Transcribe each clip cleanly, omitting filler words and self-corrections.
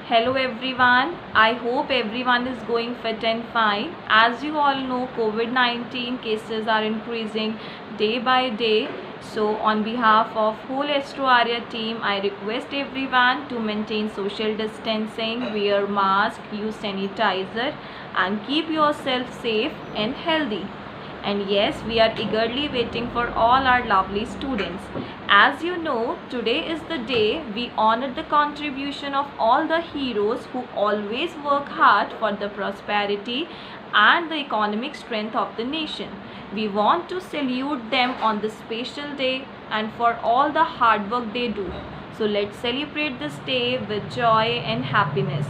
Hello everyone. I hope everyone is going fit and fine. As you all know, COVID-19 cases are increasing day by day. So on behalf of whole Astro Arya team, I request everyone to maintain social distancing, wear mask, use sanitizer and keep yourself safe and healthy. And yes, we are eagerly waiting for all our lovely students. As you know, today is the day we honor the contribution of all the heroes who always work hard for the prosperity and the economic strength of the nation. We want to salute them on this special day and for all the hard work they do. So let's celebrate this day with joy and happiness.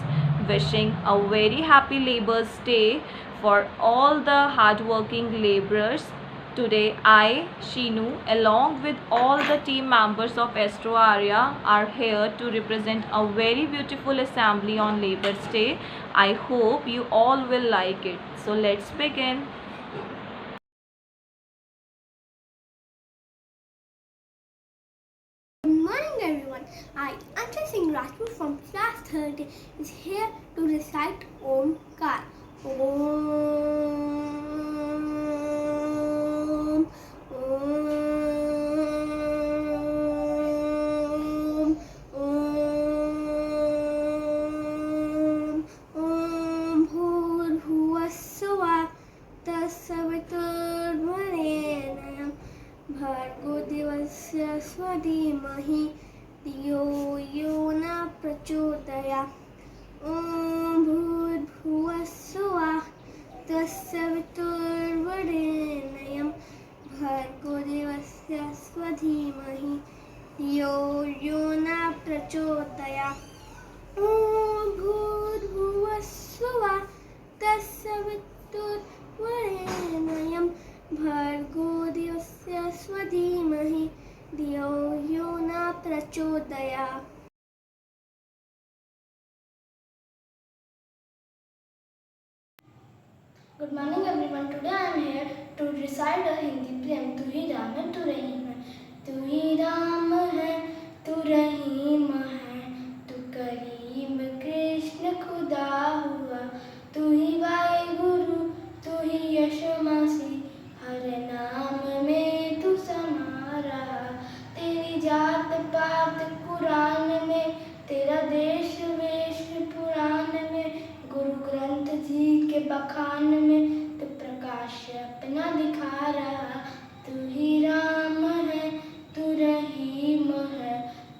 Wishing a very happy Labour's Day for all the hardworking laborers. Today I, Shinu, along with all the team members of Astro Arya are here to represent a very beautiful assembly on Labour's Day. I hope you all will like it. So let's begin. Good morning everyone. I, Anshay Singh Rajput from class 30 is here to recite Omkar. Om, Om, Om Bhurvassuva Tassaviturvarenyam Bhargo Devasya Swadhimahi Dhiyo Yo Na Prachodaya Om Bhurvassuva Tassaviturvarenyam Bhargo Devasya Swadhimahi Dhiyo Yo Na Prachodaya Om Bhurvassuva Tassaviturvarenyam Bhargo Devasya Swadhimahi Dhiyo Yo Na Prachodaya. Good morning everyone. Today I am here to recite a Hindi poem. तू ही राम है तू रहीम है, तू ही राम है तू रहीम है, तू करीम कृष्ण खुदा हुआ, तू ही वाहिगुरु तू ही यशोमासी, हर नाम में तू समा रहा, तेरी जात पात कुरान में, तेरा देश वेश पुराण में, गुरु ग्रंथ जी के बखान में तू प्रकाश अपना दिखा रहा, तू ही राम है तू रहीम है,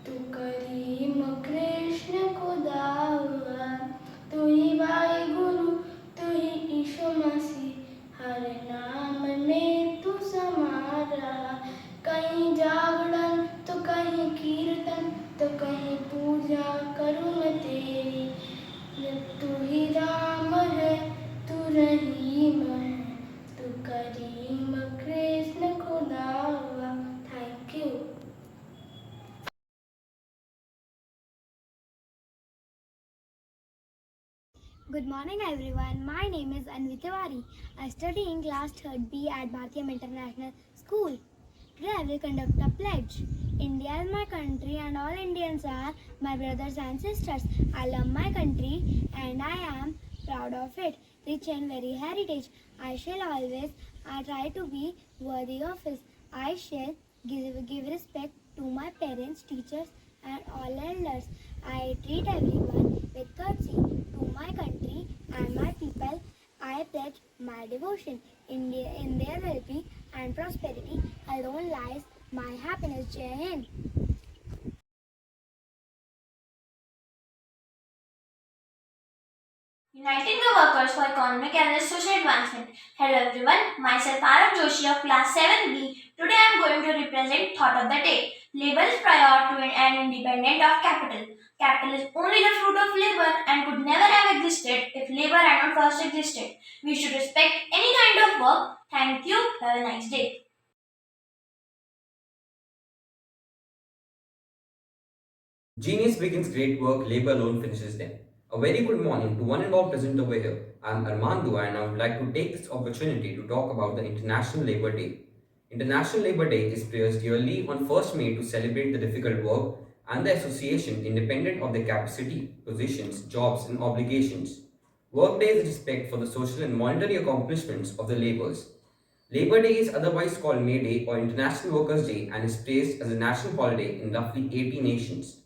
तू करीम कृष्ण खुदा हुआ, तू ही वाहिगुरु तू ही ईशो मसीह, हर नाम में तू समा रहा, कहीं जागरण तो कहीं कीर्तन तो कहीं पूजा करूँ मैं तेरी, तू ही राम है तू रहीम है, तू करीम कृष्ण खुदा हुआ. Thank you. Good morning everyone. My name is Anvi Tiwari. I study in class 3rd B at Bhartiyam International School. Today I will conduct a pledge. India is my country and all Indians are my brothers and sisters. I love my country and I am proud of it. Rich and very heritage. I shall always try to be worthy of it. I shall give respect to my parents, teachers and all elders. I treat everyone with courtesy. To my country and my people, I pledge my devotion. In their well-being and prosperity alone lies my happiness. Jai Hind. Uniting the workers for economic and social advancement. Hello everyone, myself Arav Joshi of class 7B. Today I am going to represent thought of the day. Labor is prior to and independent of capital. Capital is only the fruit of labor and could never have existed if labor had not first existed. We should respect any kind of work. Thank you. Have a nice day. Genius begins great work, labor alone finishes them. A very good morning to one and all present over here. I'm Arman Dua and I would like to take this opportunity to talk about the International Labour Day. International Labour Day is praised yearly on 1st May to celebrate the difficult work and the association independent of their capacity, positions, jobs, and obligations. Work Day is respect for the social and monetary accomplishments of the laborers. Labor Day is otherwise called May Day or International Workers' Day and is praised as a national holiday in roughly 80 nations.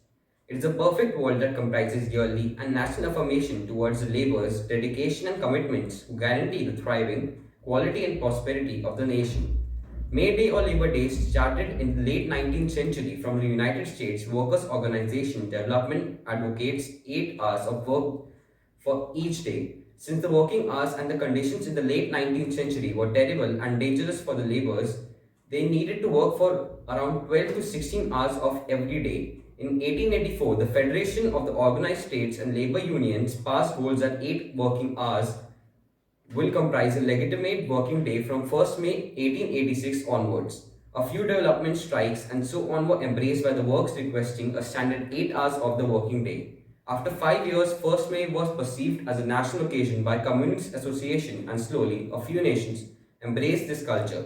It is a perfect world that comprises yearly and national affirmation towards the laborers' dedication and commitments who guarantee the thriving, quality and prosperity of the nation. May Day or Labor Day started in the late 19th century from the United States Workers' Organization Development advocates 8 hours of work for each day. Since the working hours and the conditions in the late 19th century were terrible and dangerous for the laborers, they needed to work for around 12 to 16 hours of every day. In 1884, the Federation of the Organized States and Labor Unions passed rules that 8 working hours will comprise a legitimate working day from 1st May 1886 onwards. A few development strikes and so on were embraced by the workers requesting a standard 8 hours of the working day. After 5 years, 1st May was perceived as a national occasion by Communist Association and slowly a few nations embraced this culture.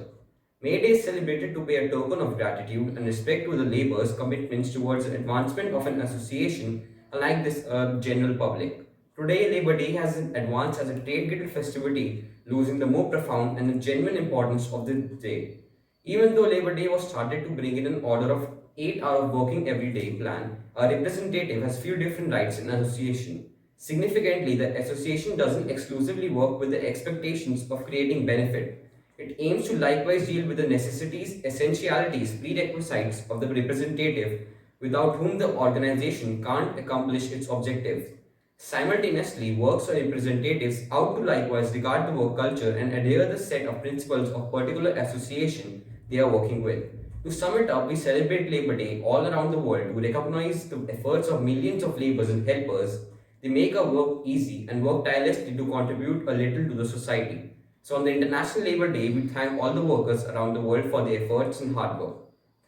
May Day is celebrated to pay a token of gratitude and respect to the laborers' commitments towards the advancement of an association unlike this general public. Today, Labor Day has advanced as a trade-graded festivity, losing the more profound and the genuine importance of the day. Even though Labor Day was started to bring in an order of 8-hour working every day plan, a representative has few different rights in association. Significantly, the association doesn't exclusively work with the expectations of creating benefit. It aims to likewise deal with the necessities, essentialities, prerequisites of the representative, without whom the organization can't accomplish its objectives. Simultaneously, works or representatives ought to likewise regard the work culture and adhere the set of principles of particular association they are working with. To sum it up, we celebrate Labor Day all around the world to recognize the efforts of millions of laborers and helpers. They make our work easy and work tirelessly to contribute a little to the society. So on the International Labor Day, we thank all the workers around the world for their efforts and hard work.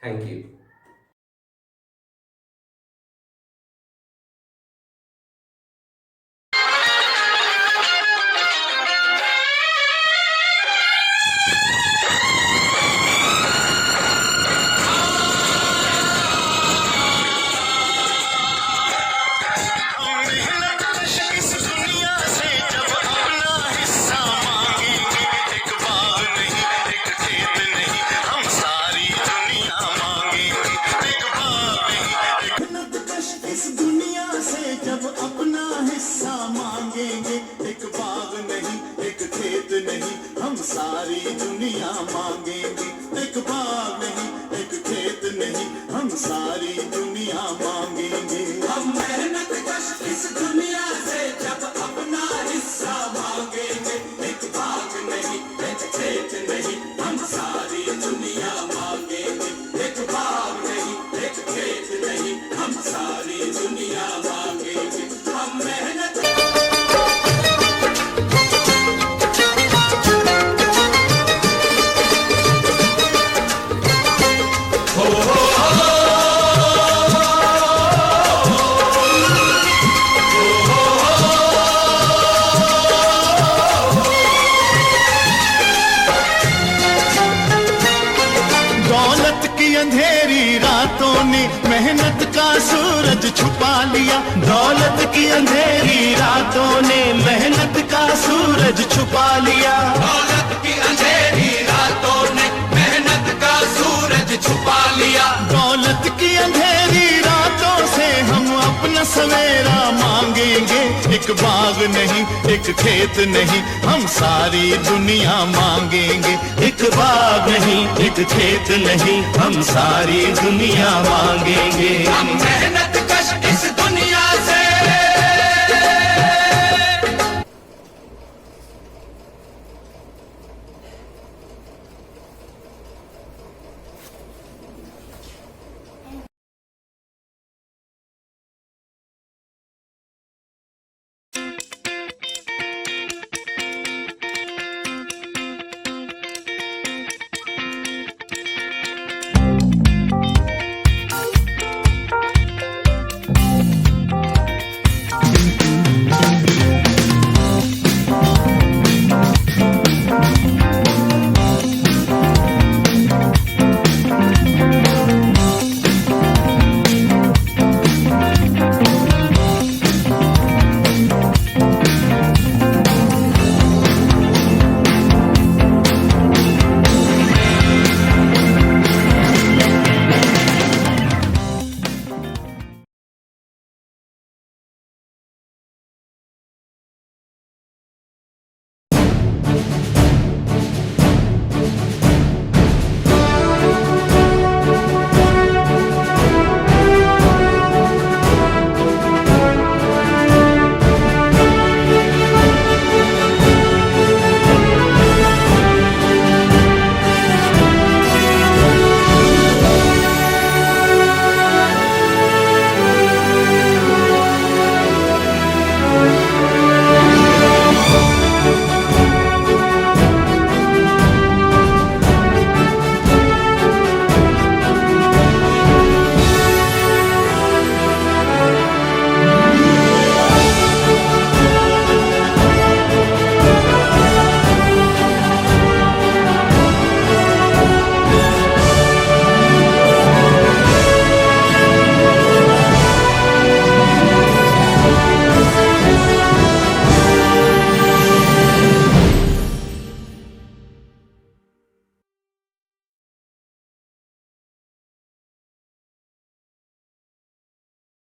Thank you. सारी दुनिया मांगेंगे एक बाग नहीं एक खेत नहीं हम सारी दुनिया मांगेंगे हम मेहनत कश इस दुनिया से जब अपना हिस्सा मांगेंगे एक बाग नहीं एक खेत नहीं हम सारी दुनिया मांगेंगे एक बाग नहीं एक खेत नहीं हम सारी दुनिया मांगेंगे हम मेहनत अंधेरी रातों ने मेहनत का सूरज छुपा लिया दौलत की अंधेरी रातों ने मेहनत का सूरज छुपा लिया दौलत की अंधेरी रातों ने मेहनत का सूरज छुपा लिया दौलत की अंधेरी रातों से हम अपना सवेरा मांगेंगे एक बाग नहीं एक खेत नहीं हम सारी दुनिया मांगेंगे एक बाग नहीं एक खेत नहीं हम सारी दुनिया मांगेंगे हम मेहनत